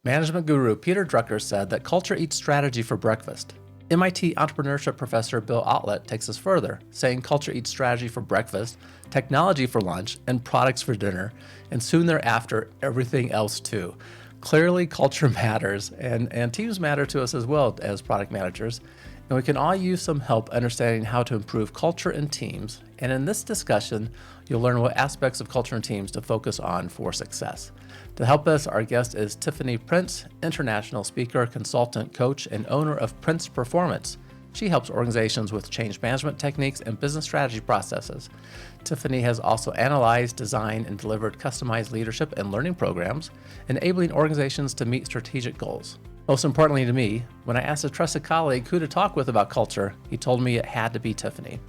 Management guru Peter Drucker said that culture eats strategy for breakfast. MIT entrepreneurship professor Bill Otlet takes us further, saying culture eats strategy for breakfast, technology for lunch, and products for dinner, and soon thereafter, everything else too. Clearly, culture matters, and teams matter to us as well as product managers, and we can all use some help understanding how to improve culture in teams. And in this discussion, you'll learn what aspects of culture in teams to focus on for success. To help us, our guest is Tiffany Prince, international speaker, consultant, coach, and owner of Prince Performance. She helps organizations with change management techniques and business strategy processes. Tiffany has also analyzed, designed, and delivered customized leadership and learning programs, enabling organizations to meet strategic goals. Most importantly to me, when I asked a trusted colleague who to talk with about culture, he told me it had to be Tiffany.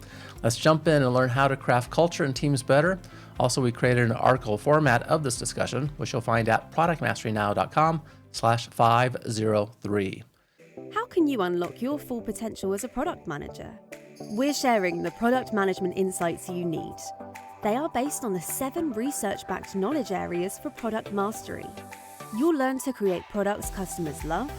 Let's jump in and learn how to craft culture in teams better. Also, we created an article format of this discussion, which you'll find at productmasterynow.com/503. How can you unlock your full potential as a product manager? We're sharing the product management insights you need. They are based on the 7 research-backed knowledge areas for product mastery. You'll learn to create products customers love,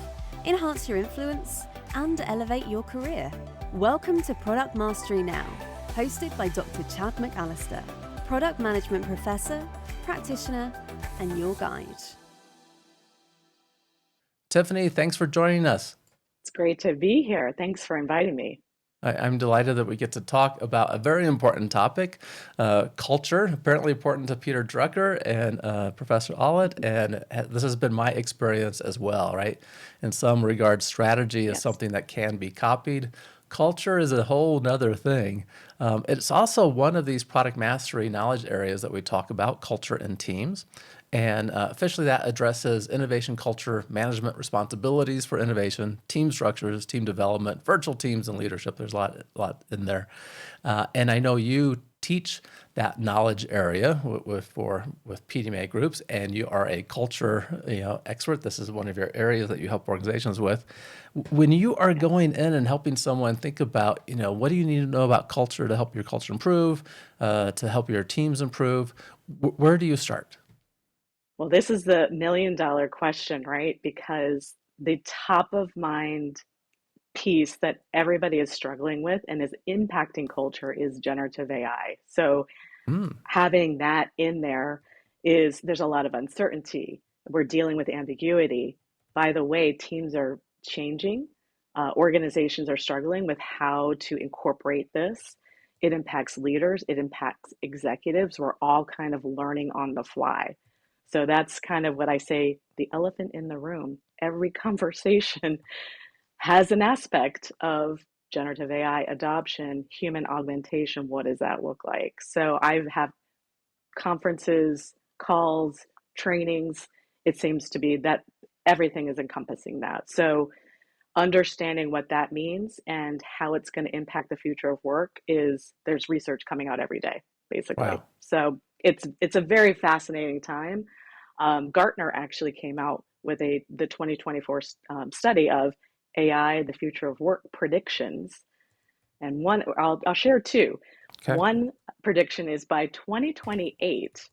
enhance your influence, and elevate your career. Welcome to Product Mastery Now, hosted by Dr. Chad McAllister, product management professor, practitioner, and your guide. Tiffany, thanks for joining us. It's great to be here. Thanks for inviting me. I'm delighted that we get to talk about a very important topic, culture, apparently important to Peter Drucker and Professor Ollett, and this has been my experience as well, right? In some regards, strategy is something that can be copied. Culture is a whole nother thing. It's also one of these product mastery knowledge areas that we talk about, culture in teams. And officially that addresses innovation culture, management responsibilities for innovation, team structures, team development, virtual teams, and leadership. There's a lot in there. And I know you teach that knowledge area with PMN&x groups, and you are a culture expert. This is one of your areas that you help organizations with. When you are going in and helping someone think about, what do you need to know about culture to help your culture improve, to help your teams improve, where do you start? Well, this is the million-dollar question, right? Because the top of mind piece that everybody is struggling with and is impacting culture is generative AI. So having that in there's a lot of uncertainty. We're dealing with ambiguity. By the way, teams are changing. Organizations are struggling with how to incorporate this. It impacts leaders. It impacts executives. We're all kind of learning on the fly. So that's kind of what I say, the elephant in the room. Every conversation has an aspect of generative AI adoption, human augmentation. What does that look like? So I have conferences, calls, trainings. It seems to be that everything is encompassing that. So understanding what that means and how it's going to impact the future of work there's research coming out every day, basically. Wow. So it's a very fascinating time. Gartner actually came out with the 2024 study of AI, the future of work predictions. And I'll share 2. Okay. One prediction is by 2028,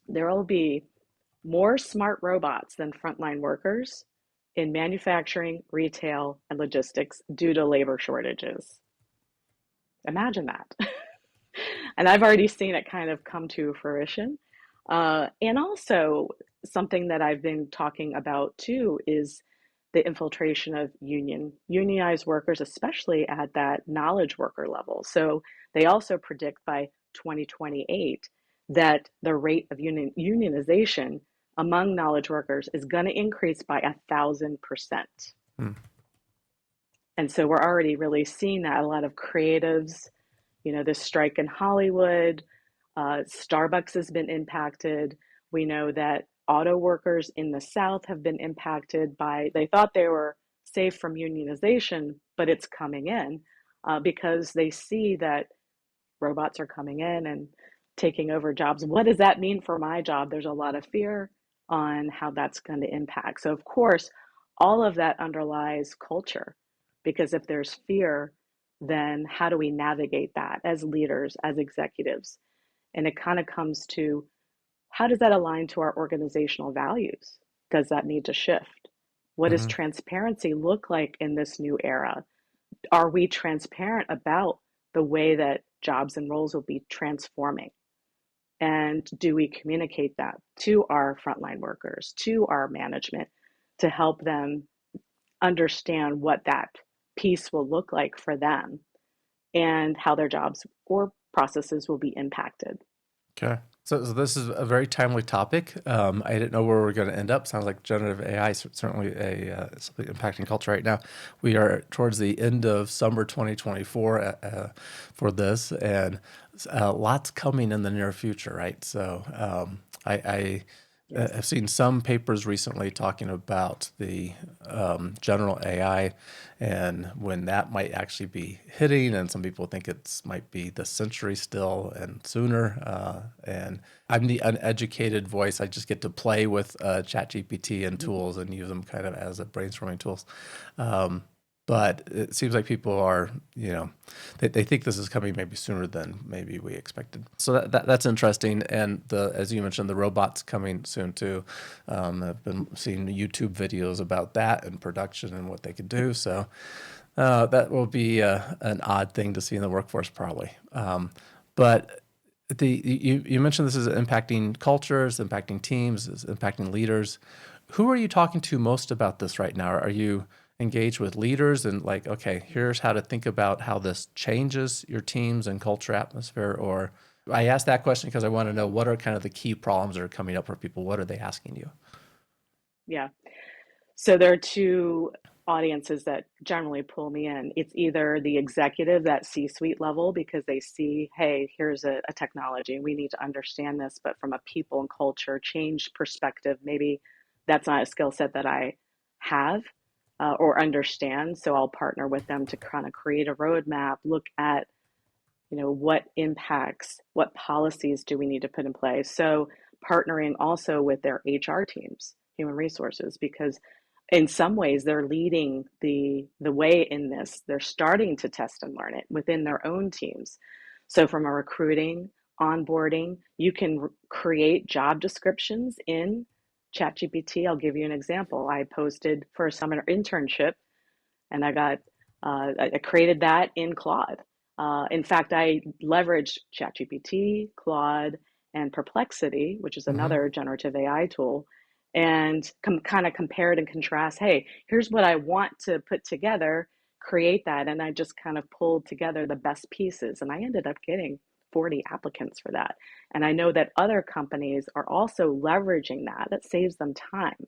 there will be more smart robots than frontline workers in manufacturing, retail, and logistics due to labor shortages. Imagine that. And I've already seen it kind of come to fruition. And also something that I've been talking about too is the infiltration of unionized workers, especially at that knowledge worker level. So they also predict by 2028 that the rate of unionization among knowledge workers is going to increase by 1,000%. And so we're already really seeing that. A lot of creatives, this strike in Hollywood, Starbucks has been impacted. We know that auto workers in the South have been impacted they thought they were safe from unionization, but it's coming in because they see that robots are coming in and taking over jobs. What does that mean for my job? There's a lot of fear on how that's going to impact. So of course, all of that underlies culture, because if there's fear, then how do we navigate that as leaders, as executives? And it kind of comes to, how does that align to our organizational values? does that need to shift? What does Hmm. transparency look like in this new era? Are we transparent about the way that jobs and roles will be transforming? And do we communicate that to our frontline workers, to our management, to help them understand what that piece will look like for them and how their jobs or processes will be impacted? Okay. So this is a very timely topic. I didn't know where we are going to end up. Sounds like generative AI is certainly something impacting culture right now. We are towards the end of summer 2024 for this, and lots coming in the near future, right? So I Yes. I've seen some papers recently talking about the general AI and when that might actually be hitting, and some people think it's might be this century still and sooner. And I'm the uneducated voice. I just get to play with ChatGPT and tools and use them kind of as a brainstorming tools. But it seems like people are, they think this is coming maybe sooner than maybe we expected. So that's interesting. And as you mentioned, the robots coming soon too. I've been seeing YouTube videos about that and production and what they could do. So that will be an odd thing to see in the workforce probably. But you mentioned this is impacting cultures, impacting teams, it's impacting leaders. Who are you talking to most about this right now? Are you engaged with leaders and like, okay, here's how to think about how this changes your teams and culture atmosphere? Or I asked that question because I want to know what are kind of the key problems that are coming up for people? What are they asking you? Yeah. So there are two audiences that generally pull me in. It's either the executive, that C-suite level, because they see, hey, here's a technology, we need to understand this, but from a people and culture change perspective, maybe that's not a skill set that I have or understand. So I'll partner with them to kind of create a roadmap, look at, what impacts, what policies do we need to put in place. So partnering also with their HR teams, human resources, because in some ways they're leading the way in this. They're starting to test and learn it within their own teams. So from a recruiting, onboarding, you can create job descriptions in ChatGPT. I'll give you an example. I posted for a summer internship, and I created that in Claude. In fact, I leveraged ChatGPT, Claude, and Perplexity, which is Hmm. another generative AI tool, and kind of compared and contrast. Hey, here's what I want to put together, create that, and I just kind of pulled together the best pieces, and I ended up getting 40 applicants for that. And I know that other companies are also leveraging that. That saves them time.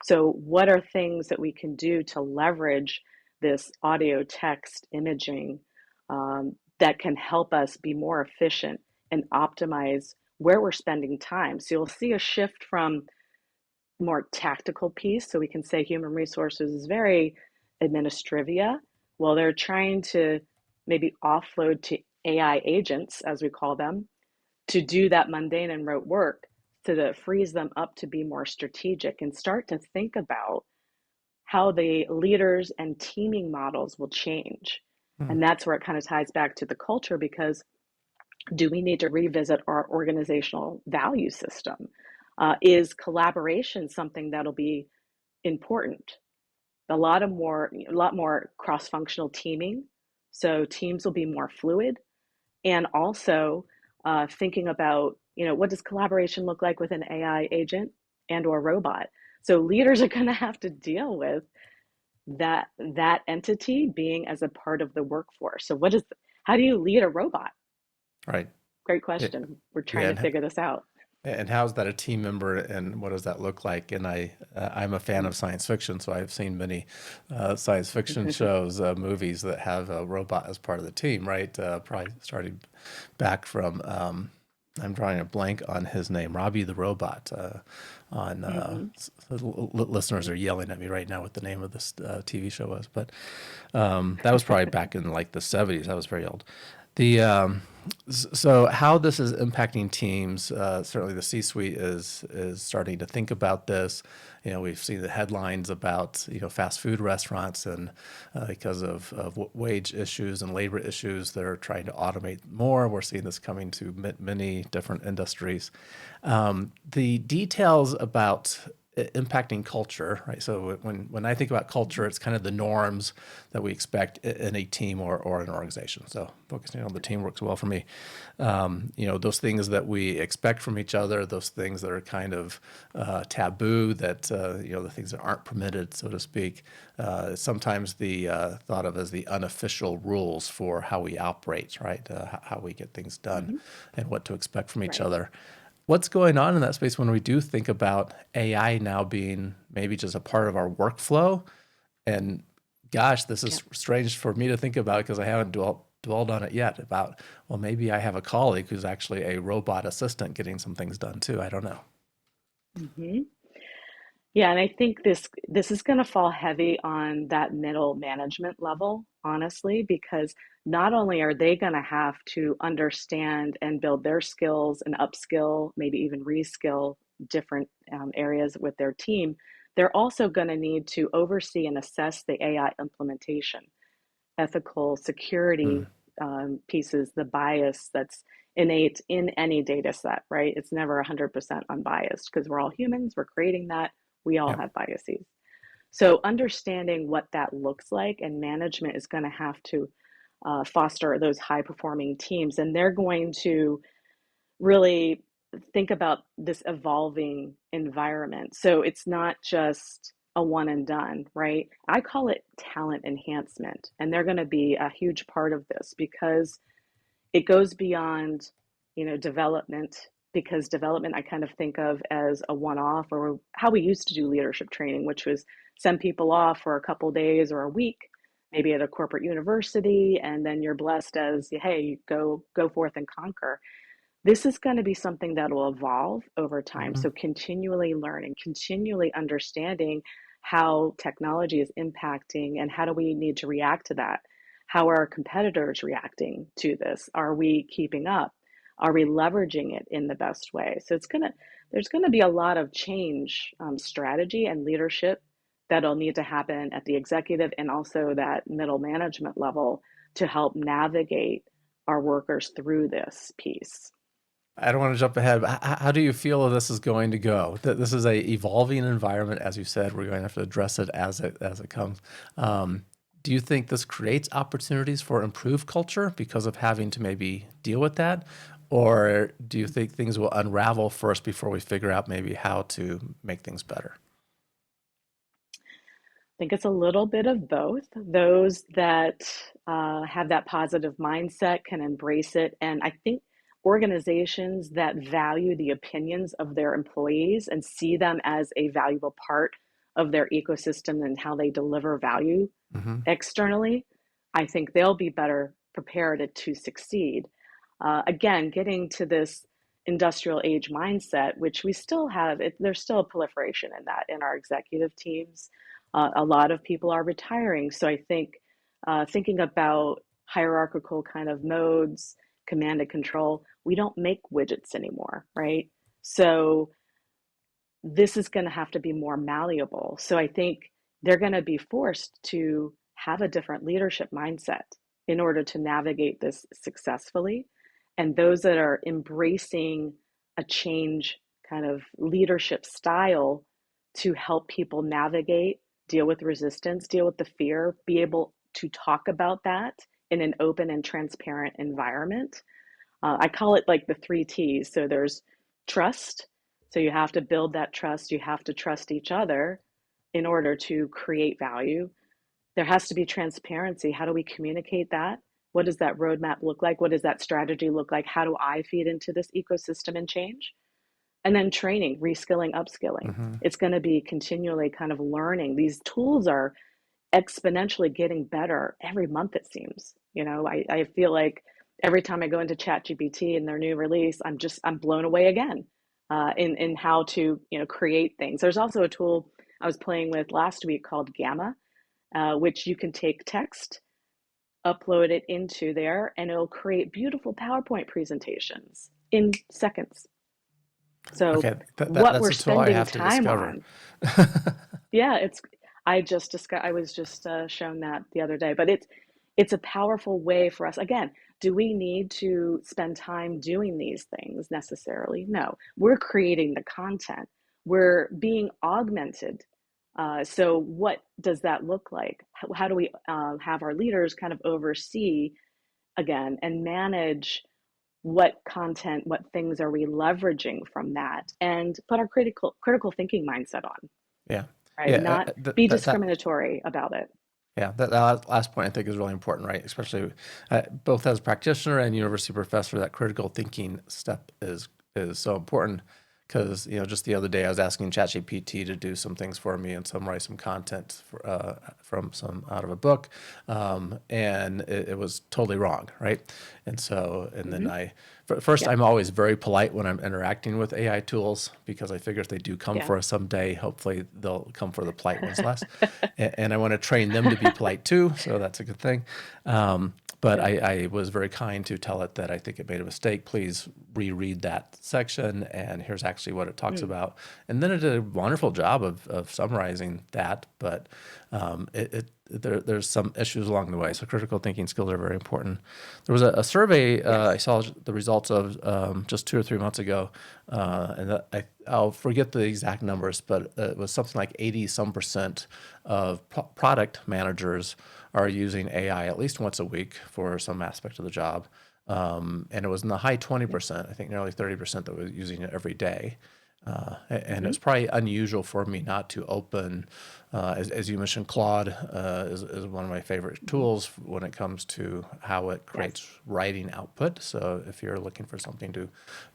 So, what are things that we can do to leverage this audio, text, imaging that can help us be more efficient and optimize where we're spending time? So, you'll see a shift from more tactical piece. So, we can say human resources is very administrivia. Well, they're trying to maybe offload to AI agents, as we call them, to do that mundane and rote work so that it frees them up to be more strategic and start to think about how the leaders and teaming models will change. Hmm. And that's where it kind of ties back to the culture, because do we need to revisit our organizational value system? Is collaboration something that'll be important? A lot more cross-functional teaming, so teams will be more fluid, and also thinking about, what does collaboration look like with an AI agent and or robot? So leaders are going to have to deal with that entity being as a part of the workforce. So how do you lead a robot? Right. Great Yeah. question. We're Yeah. trying to figure this out. And how's that a team member, and what does that look like? And I'm a fan Mm. of science fiction, so I've seen many science fiction shows, movies that have a robot as part of the team, right? Probably starting back from I'm drawing a blank on his name, Robbie the Robot. Hmm. Listeners are yelling at me right now what the name of this TV show was, but that was probably back in like the 70s. That was very old. The So how this is impacting teams, certainly the C-suite is starting to think about this. We've seen the headlines about fast food restaurants, and because of wage issues and labor issues, they're trying to automate more. We're seeing this coming to many different industries. The details about impacting culture, right? So when I think about culture, it's kind of the norms that we expect in a team or an organization. So focusing on the team works well for me. Those things that we expect from each other, those things that are kind of taboo, that the things that aren't permitted, so to speak. Sometimes the thought of as the unofficial rules for how we operate, right? How we get things done, Hmm. and what to expect from each Right. other. What's going on in that space when we do think about AI now being maybe just a part of our workflow? And gosh, this Yeah. is strange for me to think about because I haven't dwelled on it yet about, well, maybe I have a colleague who's actually a robot assistant getting some things done too. I don't know. Hmm. Yeah, and I think this is going to fall heavy on that middle management level, honestly, because not only are they going to have to understand and build their skills and upskill, maybe even reskill different areas with their team, they're also going to need to oversee and assess the AI implementation, ethical security Mm, pieces, the bias that's innate in any data set, right? It's never 100% unbiased because we're all humans, we're creating that, we all yeah. have biases. So, understanding what that looks like, and management is going to have to foster those high performing teams, and they're going to really think about this evolving environment. So it's not just a one and done, right? I call it talent enhancement. And they're going to be a huge part of this because it goes beyond, development, because development I kind of think of as a one off, or how we used to do leadership training, which was send people off for a couple days or a week, maybe at a corporate university, and then you're blessed as, hey, go forth and conquer. This is going to be something that will evolve over time. Mhm. So, continually learning, continually understanding how technology is impacting and how do we need to react to that? How are our competitors reacting to this? Are we keeping up? Are we leveraging it in the best way? So, there's going to be a lot of change, strategy and leadership that'll need to happen at the executive and also that middle management level to help navigate our workers through this piece. I don't want to jump ahead, but how do you feel this is going to go? This is a evolving environment, as you said. We're going to have to address it as it comes. Do you think this creates opportunities for improved culture because of having to maybe deal with that, or do you think things will unravel first before we figure out maybe how to make things better? Think it's a little bit of both. Those that have that positive mindset can embrace it. And I think organizations that value the opinions of their employees and see them as a valuable part of their ecosystem and how they deliver value Hmm. externally, I think they'll be better prepared to succeed. Again, getting to this industrial age mindset, which we still have, there's still a proliferation in that in our executive teams. A lot of people are retiring. So I think thinking about hierarchical kind of modes, command and control, we don't make widgets anymore, right? So this is going to have to be more malleable. So I think they're going to be forced to have a different leadership mindset in order to navigate this successfully. And those that are embracing a change kind of leadership style to help people navigate, deal with resistance, deal with the fear, be able to talk about that in an open and transparent environment. I call it like the three T's. So there's trust. So you have to build that trust. You have to trust each other in order to create value. There has to be transparency. How do we communicate that? What does that roadmap look like? What does that strategy look like? How do I feed into this ecosystem and change? And then training, reskilling, upskilling. Hmm. It's going to be continually kind of learning. These tools are exponentially getting better every month, it seems. I feel like every time I go into ChatGPT and their new release, I'm blown away again in how to create things. There's also a tool I was playing with last week called Gamma, which you can take text, upload it into there, and it'll create beautiful PowerPoint presentations in seconds. So Okay, what that's we're a tool I spending have to time discover. on, yeah, I was just shown that the other day, but it's a powerful way for us. Again, do we need to spend time doing these things necessarily? No, we're creating the content. we're being augmented. So what does that look like? How do we have our leaders kind of oversee again and manage what content, what things are we leveraging from that, and put our critical thinking mindset on, Yeah. right? Yeah. Not be discriminatory about it. Yeah, that last point I think is really important, right? Especially both as a practitioner and university professor, that critical thinking step is so important because just the other day I was asking ChatGPT to do some things for me and summarize some content from some out of a book, and it was totally wrong, right? And then Mm-hmm. first Yep. I'm always very polite when I'm interacting with AI tools because I figure if they do come Yeah. for us someday, hopefully they'll come for the polite ones less, and I want to train them to be polite too, so that's a good thing. But Good. I was very kind to tell it that I think it made a mistake. Please reread that section, and here's actually what it talks Mm. about. And then it did a wonderful job of summarizing that, but there's some issues along the way. So critical thinking skills are very important. There was a survey I Yes. saw the results of just 2 or 3 months ago, and I'll forget the exact numbers, but it was something like 80% of product managers are using AI at least once a week for some aspect of the job. And it was in the high 20%, I think nearly 30% that was using it every day. And Mm-hmm. it's probably unusual for me not to open, as you mentioned, Claude is one of my favorite Mm-hmm. tools when it comes to how it Yes. creates writing output. So if you're looking for something to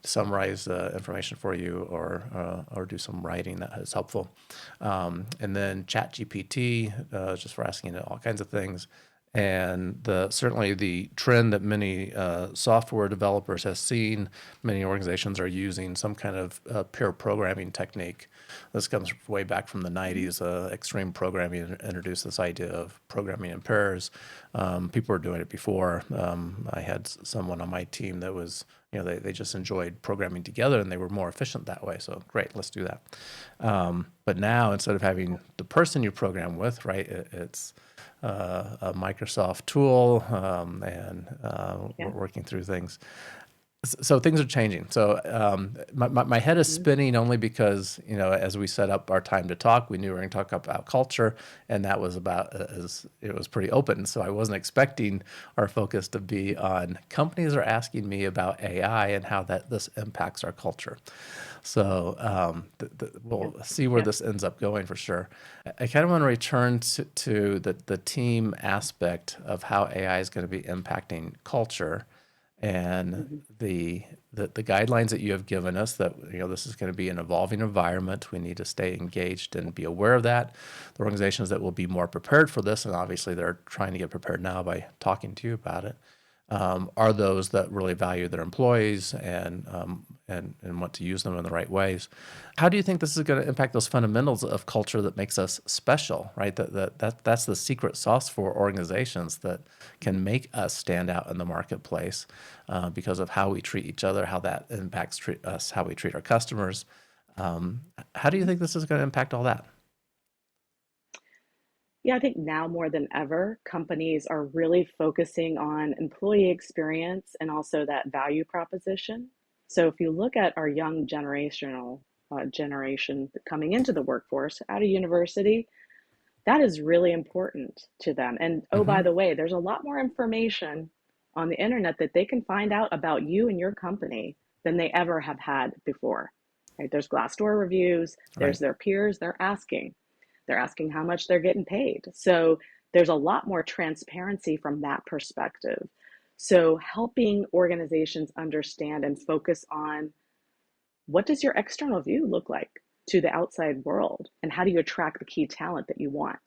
summarize information for you or do some writing, that is helpful. And then ChatGPT, just for asking it all kinds of things. And certainly the trend that many software developers have seen, many organizations are using some kind of pair programming technique. This comes way back from the Mm-hmm. 90s. Extreme programming introduced this idea of programming in pairs. People were doing it before. I had someone on my team that was, they just enjoyed programming together and they were more efficient that way. So great, let's do that. But now instead of having the person you program with, right, it's a Microsoft tool, and we're Yeah. working through things. So things are changing. So my head is Mm-hmm. spinning only because, as we set up our time to talk, we knew we were going to talk about culture, and that was about it was pretty open. So I wasn't expecting our focus to be on companies are asking me about AI and how this impacts our culture. So Yeah. we'll see where Yeah. this ends up going for sure. I kind of want to return to the team aspect of how AI is going to be impacting culture and Mm-hmm. the guidelines that you have given us that this is going to be an evolving environment. We need to stay engaged and be aware of that. The organizations that will be more prepared for this, and obviously they're trying to get prepared now by talking to you about it, are those that really value their employees and want to use them in the right ways. How do you think this is going to impact those fundamentals of culture that makes us special, right? That's the secret sauce for organizations that can make us stand out in the marketplace because of how we treat each other, how that impacts us, how we treat our customers. How do you Mm-hmm. think this is going to impact all that? Yeah, I think now more than ever, companies are really focusing on employee experience and also that value proposition. So if you look at our young generation coming into the workforce out of university, that is really important to them. And oh, by Hmm. the way, there's a lot more information on the internet that they can find out about you and your company than they ever have had before. Right? There's Glassdoor reviews, Right. there's their peers, they're asking how much they're getting paid. So there's a lot more transparency from that perspective. So helping organizations understand and focus on what does your external view look like to the outside world and how do you attract the key talent that you want?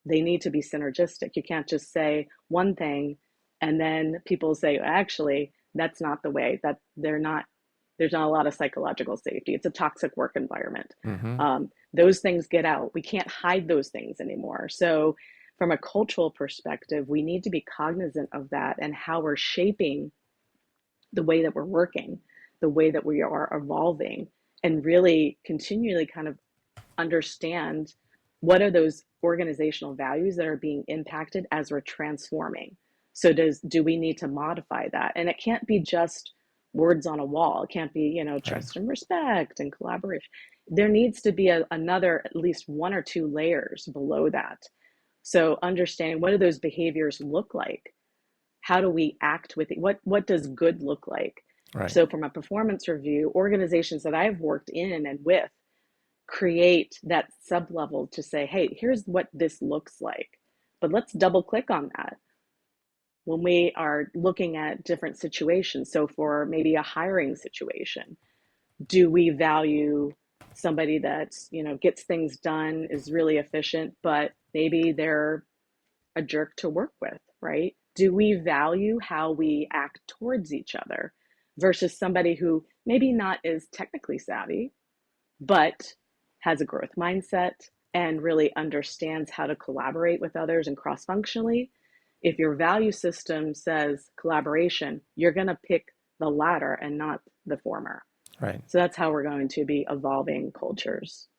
They need to be synergistic. You can't just say one thing and then people say, actually, that's not the way, that there's not a lot of psychological safety. It's a toxic work environment. Hmm. Those things get out. We can't hide those things anymore. So, from a cultural perspective, we need to be cognizant of that and how we're shaping the way that we're working, the way that we are evolving, and really continually kind of understand what are those organizational values that are being impacted as we're transforming. So do we need to modify that? And it can't be just words on a wall. It can't be, Right. trust and respect and collaboration. there needs to be another at least one or two layers below that. So understanding, what do those behaviors look like? How do we act with it? What does good look like? Right. So from a performance review, organizations that I've worked in and with create that sub level to say, hey, here's what this looks like. But let's double click on that when we are looking at different situations. So for maybe a hiring situation, do we value somebody that's, gets things done, is really efficient, but maybe they're a jerk to work with, right? Do we value how we act towards each other versus somebody who maybe not is technically savvy, but has a growth mindset and really understands how to collaborate with others and cross functionally? If your value system says collaboration, you're going to pick the latter and not the former. Right. So that's how we're going to be evolving cultures.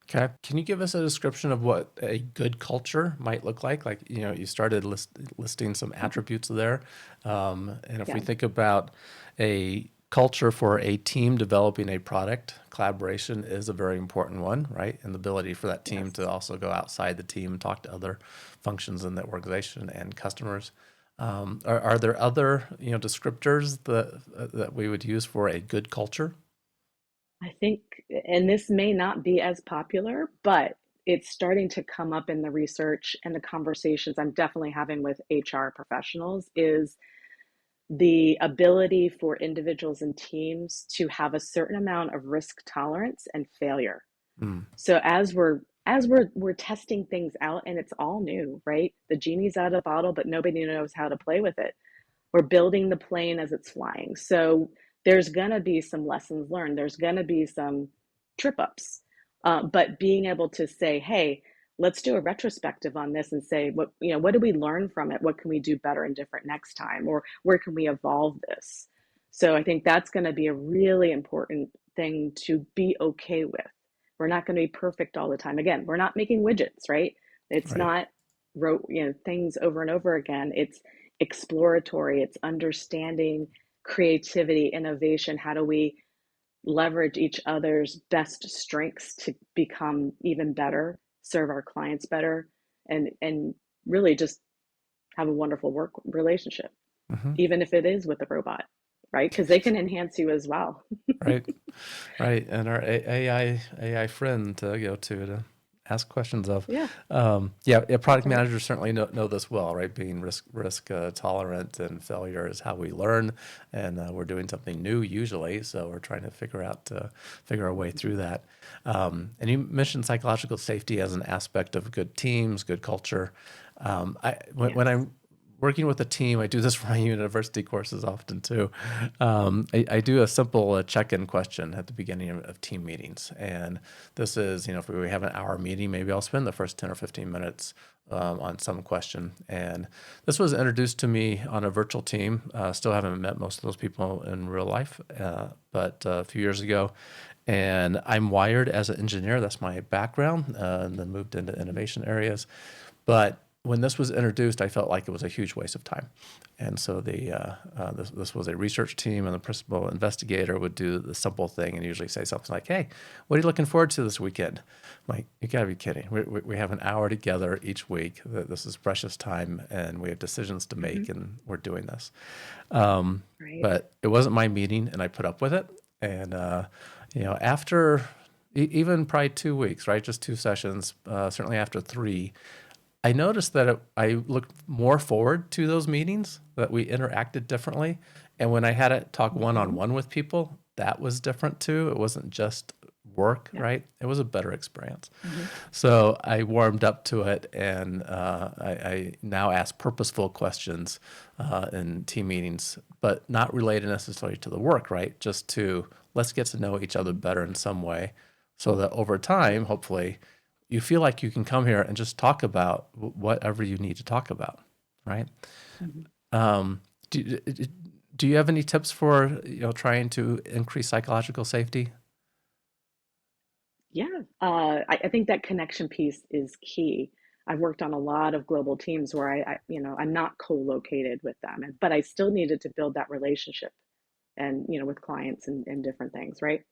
Okay. Can you give us a description of what a good culture might look like? Like, you started listing some attributes there. And if we Yeah. think about a culture for a team developing a product, collaboration is a very important one, right? And the ability for that team Yes. to also go outside the team and talk to other functions in the organization and customers. Are there other, descriptors that we would use for a good culture? I think, and this may not be as popular, but it's starting to come up in the research and the conversations I'm definitely having with HR professionals, is the ability for individuals and teams to have a certain amount of risk tolerance and failure. Mm, So as we're testing things out, and it's all new, right? The genie's out of the bottle, but nobody knows how to play with it. We're building the plane as it's flying. So there's going to be some lessons learned. There's going to be some trip ups. But being able to say, hey, let's do a retrospective on this and say, what did we learn from it? What can we do better and different next time? Or where can we evolve this? So I think that's going to be a really important thing to be okay with. We're not going to be perfect all the time. Again, we're not making widgets, right? It's right. not things over and over again. It's exploratory, it's understanding creativity, innovation. How do we leverage each other's best strengths to become even better, serve our clients better, and really just have a wonderful work relationship, Hmm. even if it is with a robot, right? Because they can enhance you as well. Right. Right. And our AI friend to go to ask questions of. Yeah, Yeah, that's product right. managers certainly know this well, right? Being risk tolerant and failure is how we learn, and we're doing something new usually, so we're trying to figure our way through that. And you mentioned psychological safety as an aspect of good teams, good culture. When Yes. I'm working with a team, I do this for my university courses often too. I do a simple check-in question at the beginning of team meetings. And this is, if we have an hour meeting, maybe I'll spend the first 10 or 15 minutes on some question. And this was introduced to me on a virtual team. Still haven't met most of those people in real life, but a few years ago. And I'm wired as an engineer. That's my background, and then moved into innovation areas. But when this was introduced, I felt like it was a huge waste of time. And so this was a research team, and the principal investigator would do the simple thing and usually say something like, "Hey, what are you looking forward to this weekend?" I'm like, you gotta be kidding. We have an hour together each week. This is precious time, and we have decisions to Hmm. make, and we're doing this. Um, Right. but it wasn't my meeting, and I put up with it. And after even probably 2 weeks, right, just two sessions, certainly after three, I noticed that I looked more forward to those meetings, that we interacted differently. And when I had to talk one on Hmm. one with people, that was different too. It wasn't just work, Yeah. right? It was a better experience. Hmm. So I warmed up to it, and I now ask purposeful questions in team meetings, but not related necessarily to the work, right? Just to let's get to know each other better in some way, so that over Right. time, hopefully, you feel like you can come here and just talk about whatever you need to talk about, right? Hmm. Um, do, do you have any tips for trying to increase psychological safety? Yeah, I think that connection piece is key. I've worked on a lot of global teams where I'm not co-located with them, but I still needed to build that relationship and, with clients and different things, right?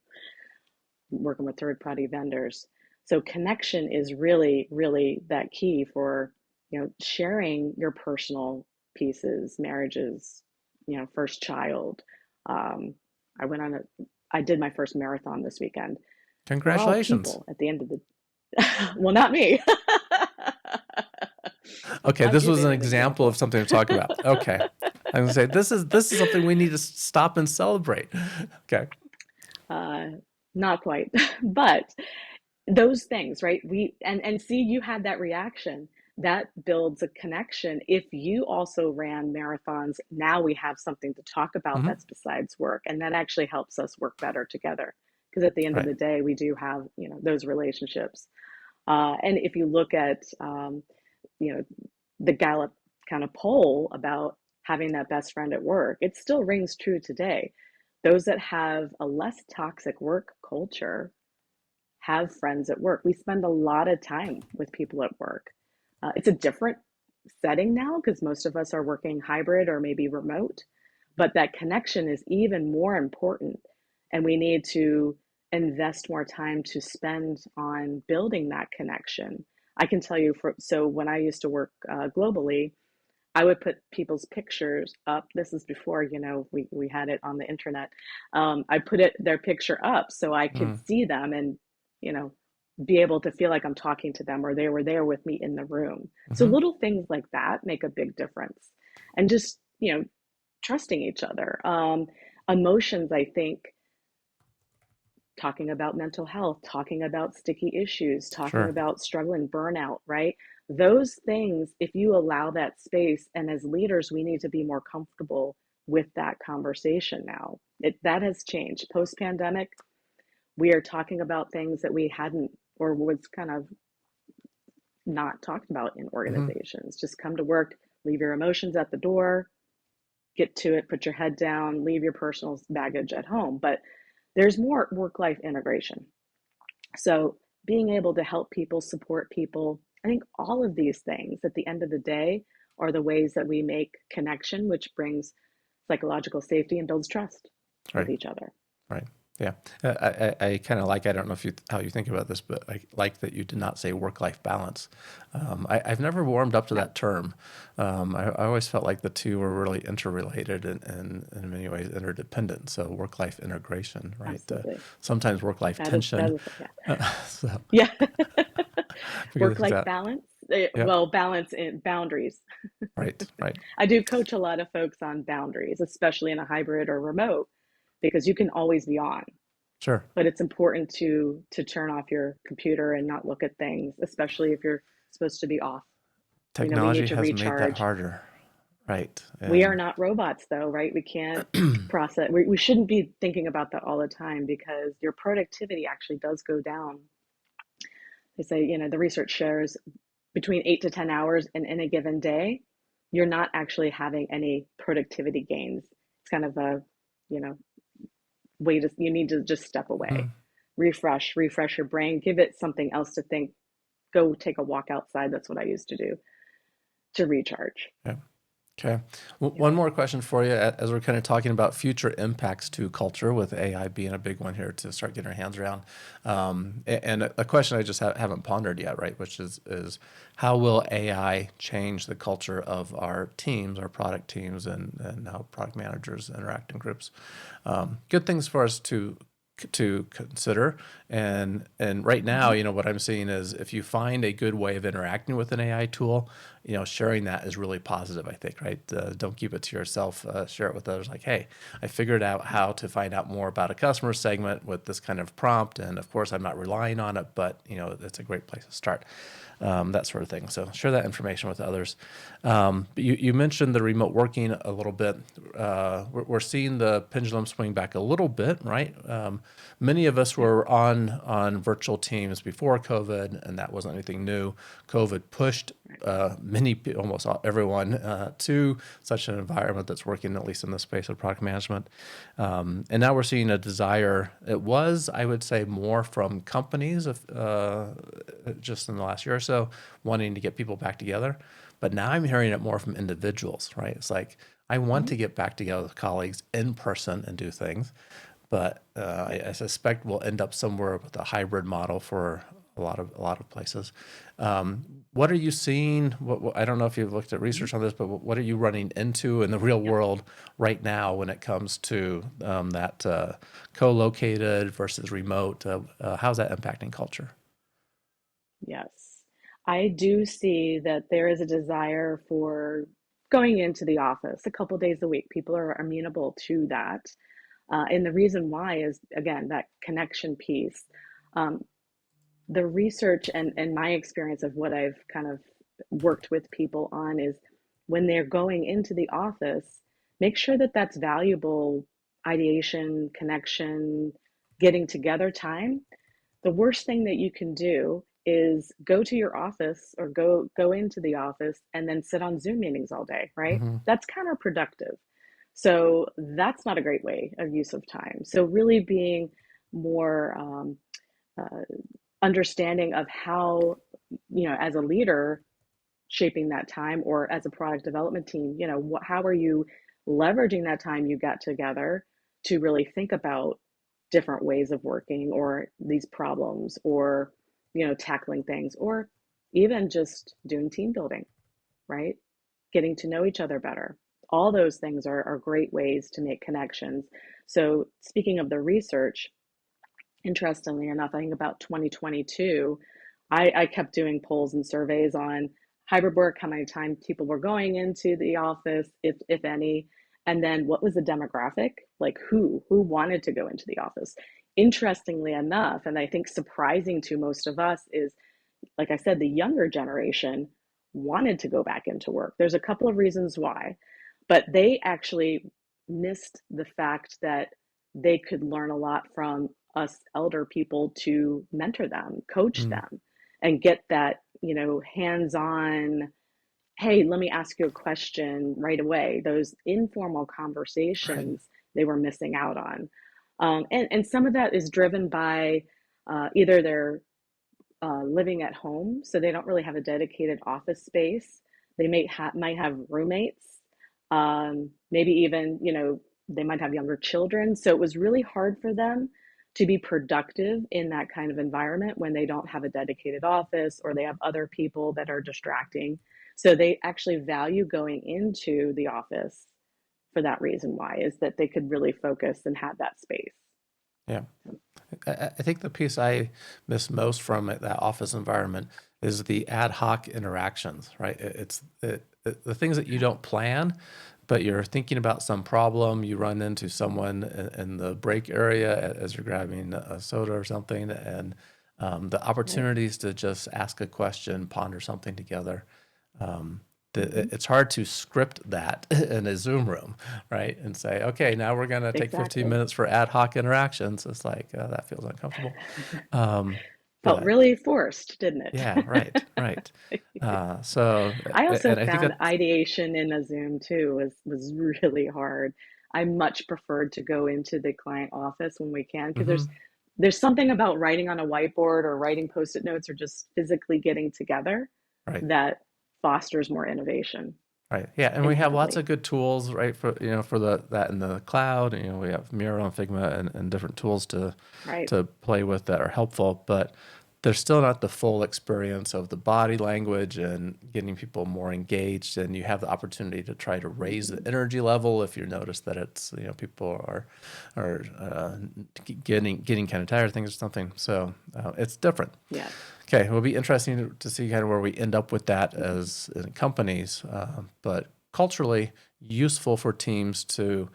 working with third-party vendors. So connection is really, really that key for, sharing your personal pieces, marriages, first child. Um, I went on I did my first marathon this weekend. We're all Congratulations. people at the end of the, well, not me. Okay, I'll this give was you an an example of example. something to talk about. Okay. I'm gonna say this is something we need to stop and celebrate. Okay. Uh, Not quite, but those things, right? And see, you had that reaction. That builds a connection. If you also ran marathons, now we have something to talk about Hmm. that's besides work, and that actually helps us work better together. Because at the end of Right. the day, we do have, those relationships. And if you look at, you know, the Gallup kind of poll about having that best friend at work, it still rings true today. Those that have a less toxic work culture have friends at work. We spend a lot of time with people at work. It's a different setting now because most of us are working hybrid or maybe remote, but that connection is even more important. And we need to invest more time to spend on building that connection. I can tell you, so when I used to work globally, I would put people's pictures up. This is before, we had it on the internet. I put their picture up so I could Mm. see them and, you know, be able to feel like I'm talking to them or they were there with me in the room. So Hmm. little things like that make a big difference. And just, trusting each other. Emotions, I think, talking about mental health, talking about sticky issues, talking Sure. about struggling burnout, right? Those things, if you allow that space, and as leaders, we need to be more comfortable with that conversation now. That has changed. Post pandemic, we are talking about things that we hadn't or was kind of not talked about in Hmm. organizations. Just come to work, leave your emotions at the door, get to it, put your head down, leave your personal baggage at home. But there's more work life integration. So being able to help people, support people, I think all of these things at the end of the day are the ways that we make connection, which brings psychological safety and builds trust with Right. each other. Right. Yeah. I kind of like, I don't know if how you think about this, but I like that you did not say work-life balance. I've never warmed up to No, that term. I always felt like the two were really interrelated and in many ways interdependent. So work-life integration, right? absolutely. Sometimes work-life That tension. is, yeah. So Yeah. because Work of life that. balance. Yep. Well, balance in boundaries. Right. Right. I do coach a lot of folks on boundaries, especially in a hybrid or remote, because you can always be on, Sure. but it's important to turn off your computer and not look at things, especially if you're supposed to be off. We need Technology to has made that recharge. harder. Right. We are And not robots, though, right? We can't process. We shouldn't be thinking about that all the time because your productivity actually does go down. They say, the research shows between 8 to 10 hours in a given day, you're not actually having any productivity gains. It's kind of a, you know, you need to just step away, Mhm. refresh your brain, give it something else to think, go take a walk outside. That's what I used to do to recharge. Yeah. Okay. Yep. One more question for you as we're kind of talking about future impacts to culture with AI being a big one here to start getting our hands around. And a question I just haven't pondered yet, right? Which is how will AI change the culture of our teams, our product teams, and how product managers interact in groups? Good things for us to consider. And right now, Mm-hmm. what I'm seeing is if you find a good way of interacting with an AI tool, sharing that is really positive, I think, right? Don't keep it to yourself. Share it with others. Like, hey, I figured out how to find out more about a customer segment with this kind of prompt. And of course, I'm not relying on it, but it's a great place to start. That sort of thing. So share that information with others. But you mentioned the remote working a little bit. We're seeing the pendulum swing back a little bit, right? Many of us Yep. were on virtual teams before COVID, and that wasn't anything new. COVID pushed almost everyone to such an environment that's working, at least in the space of product management. And now we're seeing a desire. It was, I would say, more from companies just in the last year or so, wanting to get people back together. But now I'm hearing it more from individuals, right? It's like, I want Mm-hmm. to get back together with colleagues in person and do things. but I suspect we'll end up somewhere with a hybrid model for a lot of places. What are you seeing? I don't know if you've looked at research on this, but what are you running into in the real world right now when it comes to that co-located versus remote? How's that impacting culture? Yes. I do see that there is a desire for going into the office a couple days a week. People are amenable to that. And the reason why is, again, that connection piece. Um, the research and my experience of what I've kind of worked with people on is when they're going into the office, make sure that that's valuable ideation, connection, getting together time. The worst thing that you can do is go to your office or go into the office and then sit on Zoom meetings all day, right? Hmm. That's counterproductive. So that's not a great way of use of time. So really being more uh, understanding of how, as a leader, shaping that time, or as a product development team, how are you leveraging that time you got together to really think about different ways of working or these problems, or tackling things, or even just doing team building, right? Getting to know each other better. All those things are great ways to make connections. So speaking of the research, interestingly enough, I think about 2022, I kept doing polls and surveys on hybrid work, how many times people were going into the office, if any, and then what was the demographic, like who wanted to go into the office. Interestingly enough, and I think surprising to most of us, is, like I said, the younger generation wanted to go back into work. There's a couple of reasons why, but they actually missed the fact that they could learn a lot from us elder people to mentor them, coach Mm, them, and get that, hands on, hey, let me ask you a question right away. Those informal right. conversations they were missing out on. And some of that is driven by either their living at home, so they don't really have a dedicated office space. They might have roommates, maybe even, they might have younger children. So it was really hard for them to be productive in that kind of environment when they don't have a dedicated office or they have other people that are distracting. So they actually value going into the office for that reason why, is that they could really focus and have that space. Yeah. I think the piece I miss most from that office environment is the ad hoc interactions, right? The things that you don't plan, but you're thinking about some problem. You run into someone in the break area as you're grabbing a soda or something, and the Right. opportunities to just ask a question, ponder something together. Um, Hmm. it's hard to script that in a Zoom room, right? And say, okay, now we're going to take 15 Exactly. minutes for ad hoc interactions. It's like, that feels uncomfortable. Um, Felt but really forced, didn't yeah, right, right. it? I also And I think found that, ideation in a Zoom too was really hard. I much preferred to go into the client office when we can, because hmm, there's something about writing on a whiteboard or writing post-it notes or just physically getting together right. that fosters more innovation Right. Yeah, and we have lots of inherently. good tools, right, for for that in the cloud. We have Miro and Figma and different tools Right. to play with that are helpful, but there's still not the full experience of the body language and getting people more engaged. And you have the opportunity to try to raise the Hmm. energy level if you notice that it's people are getting kind of tired of things or something. So it's different. Yes. Okay, it will be interesting to see kind of where we end up with that as in companies, but culturally useful for teams to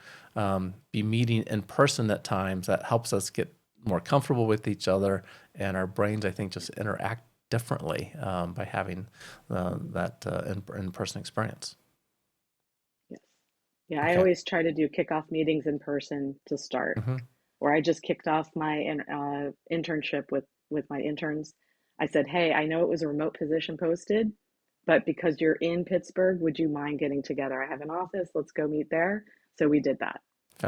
be meeting in person at times. That helps us get more comfortable with each other, and our brains, I think, just interact differently by having that in-person experience. Yes. Yeah, I Okay. always try to do kickoff meetings in person to start. Hmm. Or I just kicked off my internship with my interns. I said, "Hey, I know it was a remote position posted, but because you're in Pittsburgh, would you mind getting together? I have an office. Let's go meet there." So we did that,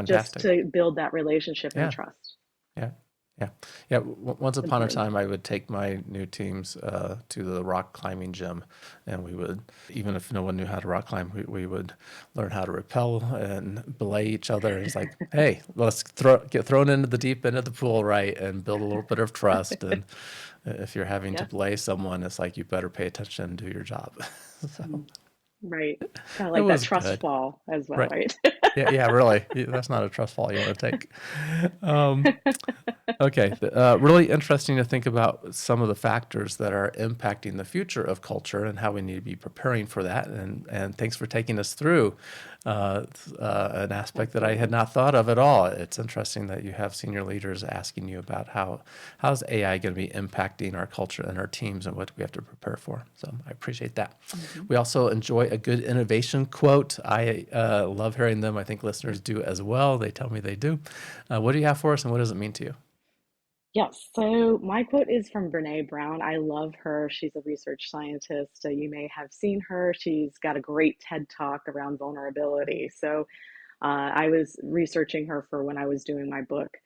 just Fantastic. to build that relationship and Yeah. trust. Yeah. Yeah. Yeah. Once It's upon a important. time, I would take my new teams to the rock climbing gym, and we would, even if no one knew how to rock climb, we would learn how to rappel and belay each other. It's like, hey, let's get thrown into the deep end of the pool, right, and build a little bit of trust. And if you're having to Yeah. belay someone, it's like you better pay attention and do your job. So Mhm. Right. Kind of it like that was trust good. fall as well, Right. right? Yeah. Yeah. Really. That's not a trust fall you want to take. Um, Okay, really interesting to think about some of the factors that are impacting the future of culture and how we need to be preparing for that. And thanks for taking us through an aspect that I had Absolutely. not thought of at all. It's interesting that you have senior leaders asking you about how's AI going to be impacting our culture and our teams and what we have to prepare for. So I appreciate that. Mhm. We also enjoy a good innovation quote. I love hearing them. I think listeners do as well. They tell me they do. What do you have for us, and what does it mean to you? Yes, so my quote is from Brene Brown. I love her. She's a research scientist. You may have seen her. She's got a great TED talk around vulnerability. So I was researching her for when I was doing my book.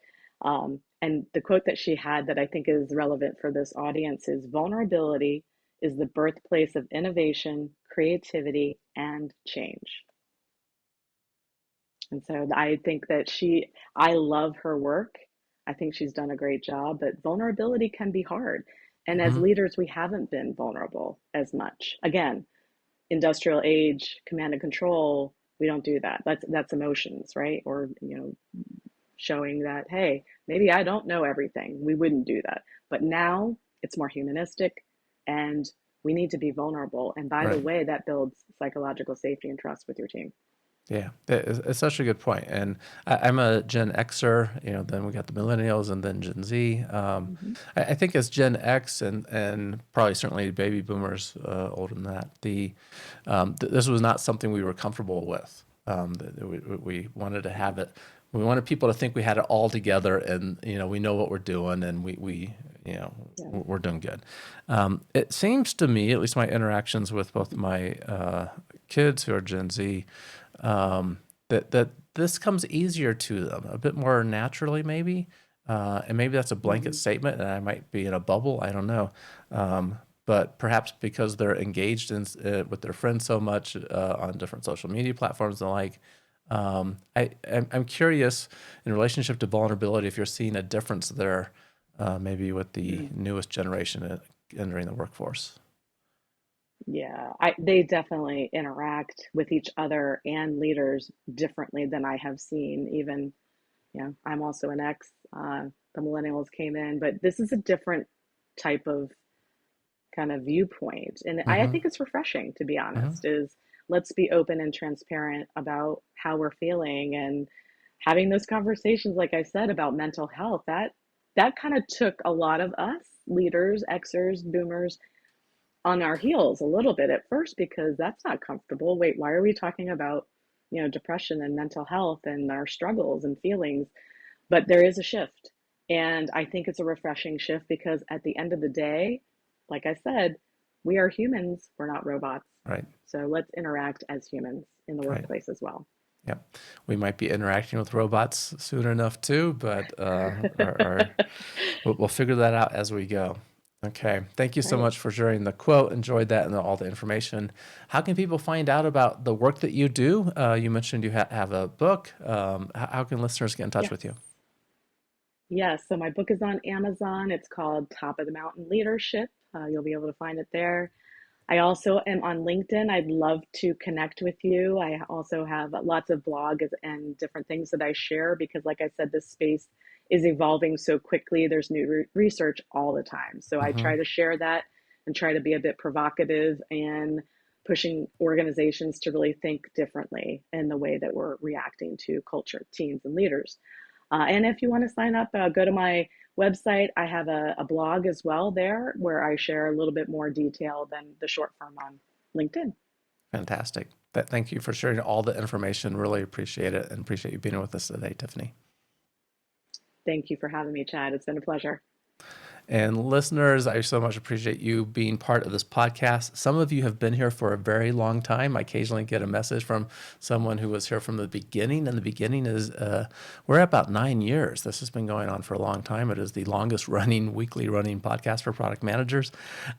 And the quote that she had that I think is relevant for this audience is vulnerability is the birthplace of innovation, creativity, and change. And so I think that I love her work. I think she's done a great job, but vulnerability can be hard. And as Hmm. leaders, we haven't been vulnerable as much. Again, industrial age, command and control, we don't do that. That's emotions, right? Or, showing that, hey, maybe I don't know everything. We wouldn't do that. But now it's more humanistic and we need to be vulnerable. And by the Right. way, that builds psychological safety and trust with your team. Yeah, it's such a good point. And I'm a Gen Xer, then we got the millennials and then Gen Z. Mhm. I think as Gen X and probably certainly baby boomers older than that, this was not something we were comfortable with. We wanted to have it. We wanted people to think we had it all together and, we know what we're doing and Yeah. we're doing good. It seems to me, at least my interactions with both my kids who are Gen Z, that this comes easier to them, a bit more naturally, maybe. And maybe that's a blanket Mhm. statement, and I might be in a bubble. I don't know. But perhaps because they're engaged with their friends so much on different social media platforms and the like. I'm curious in relationship to vulnerability if you're seeing a difference there, maybe with the Mm. newest generation entering the workforce. Yeah, they definitely interact with each other and leaders differently than I have seen. Even, I'm also an ex. The millennials came in, but this is a different type of kind of viewpoint, and I Mm-hmm. think it's refreshing, to be Mm-hmm. honest. Is let's be open and transparent about how we're feeling and having those conversations. Like I said about mental health, that kind of took a lot of us leaders, Xers, boomers on our heels a little bit at first because that's not comfortable. Wait, why are we talking about, depression and mental health and our struggles and feelings? But there is a shift. And I think it's a refreshing shift because at the end of the day, like I said, we are humans, we're not robots. Right. So let's interact as humans in the Right. workplace as well. Yep. We might be interacting with robots soon enough too, but we'll figure that out as we go. Okay. Thank you so Right. much for sharing the quote. Enjoyed that and all the information. How can people find out about the work that you do? You mentioned you have a book. How can listeners get in touch Yes. with you? Yes. So my book is on Amazon. It's called Top of the Mountain Leadership. You'll be able to find it there. I also am on LinkedIn. I'd love to connect with you. I also have lots of blogs and different things that I share because, like I said, this space is evolving so quickly. There's new research all the time. So I Hmm. try to share that and try to be a bit provocative and pushing organizations to really think differently in the way that we're reacting to culture, teams, and leaders. And if you want to sign up, go to my website. I have a blog as well there where I share a little bit more detail than the short form on LinkedIn. Fantastic. Thank you for sharing all the information. Really appreciate it and appreciate you being with us today, Tiffany. Thank you for having me, Chad. It's been a pleasure. And listeners, I so much appreciate you being part of this podcast. Some of you have been here for a very long time. I occasionally get a message from someone who was here from the beginning, and the beginning is, we're at about 9 years. This has been going on for a long time. It is the longest running, weekly running podcast for product managers.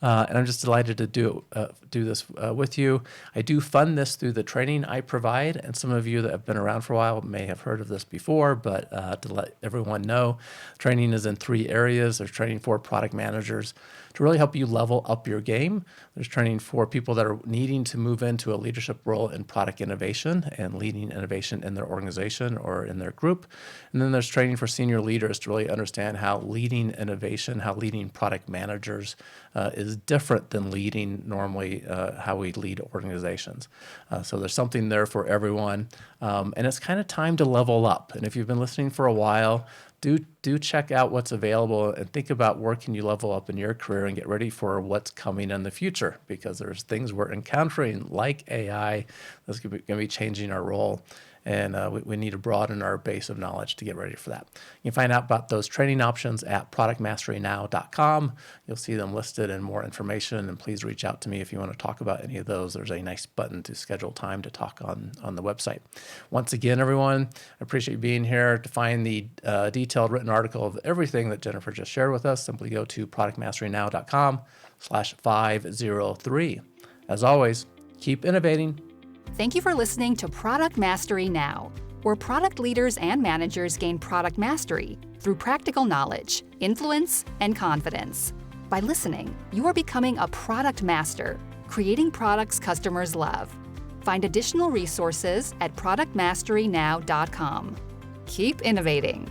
And I'm just delighted to do this with you. I do fund this through the training I provide, and some of you that have been around for a while may have heard of this before, but to let everyone know, training is in 3 areas. There's training for product managers to really help you level up your game. There's training for people that are needing to move into a leadership role in product innovation and leading innovation in their organization or in their group. And then there's training for senior leaders to really understand how leading innovation, how leading product managers is different than leading normally how we lead organizations. So there's something there for everyone. And it's kind of time to level up. And if you've been listening for a while, do check out what's available and think about where can you level up in your career and get ready for what's coming in the future, because there's things we're encountering like AI that's going to be changing our role. And we need to broaden our base of knowledge to get ready for that. You can find out about those training options at productmasterynow.com. You'll see them listed and more information. And please reach out to me if you want to talk about any of those. There's a nice button to schedule time to talk on the website. Once again, everyone, I appreciate you being here. To find the detailed written article of everything that Jennifer just shared with us, simply go to productmasterynow.com/503. As always, keep innovating. Thank you for listening to Product Mastery Now, where product leaders and managers gain product mastery through practical knowledge, influence, and confidence. By listening, you are becoming a product master, creating products customers love. Find additional resources at productmasterynow.com. Keep innovating.